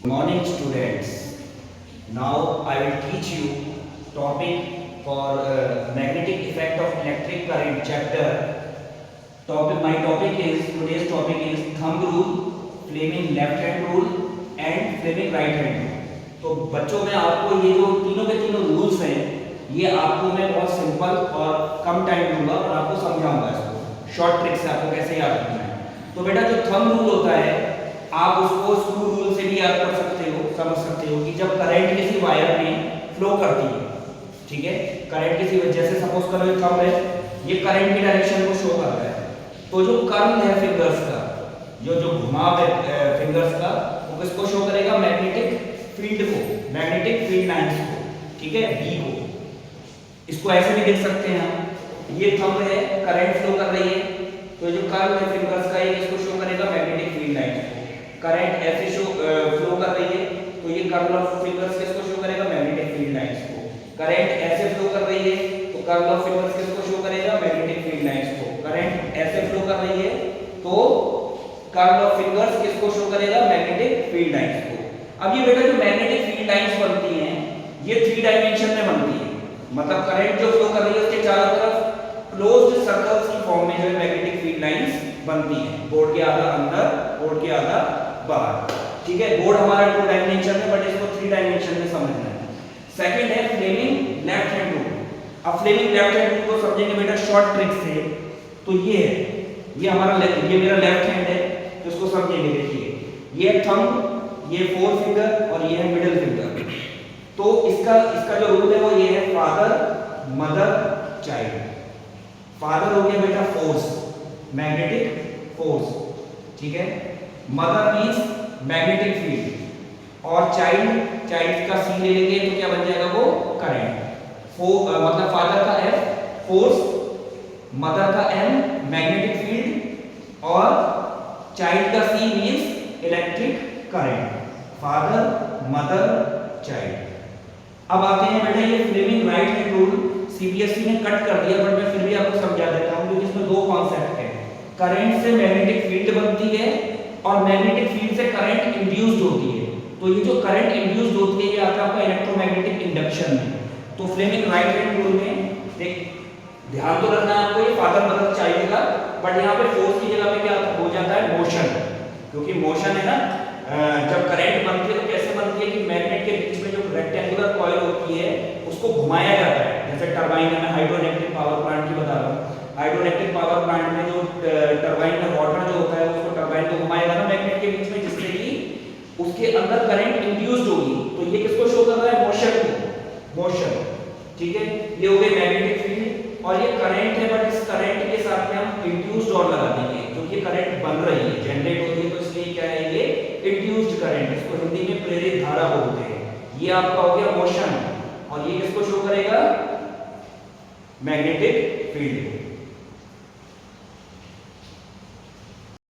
Morning students. Now I will teach you topic for magnetic effect of electric current chapter. My topic is today's topic is thumb rule, Fleming left hand rule and Fleming right hand rule. तो बच्चों में आपको ये जो तीनों के तीनों rules हैं ये आपको मैं बहुत सिंपल और कम टाइम दूंगा और आपको समझाऊंगा इसको शॉर्ट ट्रिक से आपको कैसे याद रखना है। तो बेटा जो थंब रूल होता है आप उसको स्क्रू रूल से भी याद कर सकते हो, समझ सकते हो कि जब करंट किसी वायर में फ्लो करती है, ठीक है, करंट किसी जैसे सपोज करो ये थंब है, ये करंट की डायरेक्शन को शो कर रहा है, तो जो कर्ल है फिंगर्स का, जो घुमाव है फिंगर्स का, वो किसको शो करेगा? मैग्नेटिक फील्ड को, मैग्नेटिक फील्ड लाइंस को, ठीक है, बी को। इसको ऐसे भी देख सकते हैं हम, ये थंब है, करंट फ्लो कर रही है, तो जो कर्ल है फिंगर्स का ये किसको शो करेगा? मैग्नेटिक फील्ड लाइंस को। करंट ऐसे फ्लो कर रही है तो ये कर्ल ऑफ फिंगर्स किसको शो करेगा? मैग्नेटिक फील्ड लाइंस को। करंट ऐसे फ्लो कर रही है तो कर्ल ऑफ फिंगर्स किसको शो करेगा? मैग्नेटिक फील्ड लाइंस को। करंट ऐसे फ्लो कर रही है तो कर्ल ऑफ फिंगर्स किसको शो करेगा? मैग्नेटिक फील्ड लाइंस को। अब ये बेटा जो मैग्नेटिक फील्ड लाइंस बनती हैं ये 3 डायमेंशन में बनती है, मतलब करंट जो फ्लो कर रही है उसके चारों तरफ क्लोज्ड सर्कल्स की फॉर्म में जो है मैग्नेटिक फील्ड लाइंस बनती है, बोर्ड के आधा अंदर, बोर्ड के आधा बाहर, ठीक है। बोर्ड हमारा 2 डायमेंशन में, बट इसको 3 डायमेंशन में समझना है। सेकंड है फ्लेमिंग लेफ्ट हैंड रूल। अब फ्लेमिंग लेफ्ट हैंड रूल को समझेंगे बेटा शॉर्ट ट्रिक से। तो ये है, ये हमारा ये मेरा लेफ्ट हैंड है, तो इसको समझेंगे। देखिए ये थंब, ये 4 फिंगर और ये है मिडिल फिंगर। तो इसका जो रूल है वो ये है फादर मदर चाइल्ड। फादर हो गया बेटा फोर्स, मैग्नेटिक फोर्स, ठीक है। मदर मींस मैग्नेटिक फील्ड और चाइल्ड का सी ले लेंगे तो क्या बन जाएगा? वो करंट। मतलब फादर का एफ फोर्स, मदर का एम मैग्नेटिक फील्ड और चाइल्ड का C means electric current. Father mother child. अब आते हैं बेटा ये Fleming right hand rule. CBSE ने कट कर दिया बट मैं फिर भी आपको समझा देता हूं क्योंकि इसमें 2 कॉन्सेप्ट है। करंट से मैग्नेटिक फील्ड बनती है और मैग्नेटिक फील्ड से करंट इंड्यूस्ड होती है। तो ये जो करंट इंड्यूस्ड होती है ये आता है आपका इलेक्ट्रोमैग्नेटिक इंडक्शन में। तो फ्लेमिंग राइट हैंड रूल में देख ध्यान तो रखना है आपको ये फादर मदर चाइल्ड का, बट यहाँ पे फोर्स की जगह पे क्या हो जाता है? मोशन, क्योंकि मोशन है ना। जब करंट बनती है तो कैसे बनती है कि मैग्नेट के बीच में जो रेक्टेंगुलर कॉइल होती है उसको घुमाया जाता है। जैसे टरबाइन में, मैं हाइड्रोइलेक्ट्रिक पावर प्लांट की बता रहा हूँ, हाइड्रोइलेक्ट्रिक पावर प्लांट में जो टरबाइन में वाटर जो होता है उसको टरबाइन को घुमाएगा ना मैग्नेट के बीच में, जिससे कि उसके अंदर करंट इंड्यूस्ड होगी। तो ये किसको शो कर रहा है? मोशन को, मोशन, ठीक है। ये हो गई मैग्नेटिक फील्ड और ये करंट है, बट इस करंट के साथ में हम इंड्यूस्ड और लगा देंगे क्योंकि करंट बन रही है, जनरेट होती है, तो इसलिए क्या है? ये इंड्यूस्ड करंट, इसको हिंदी में प्रेरित धारा बोलते हैं। ये आपका हो गया मोशन और ये किसको शो करेगा? Magnetic field.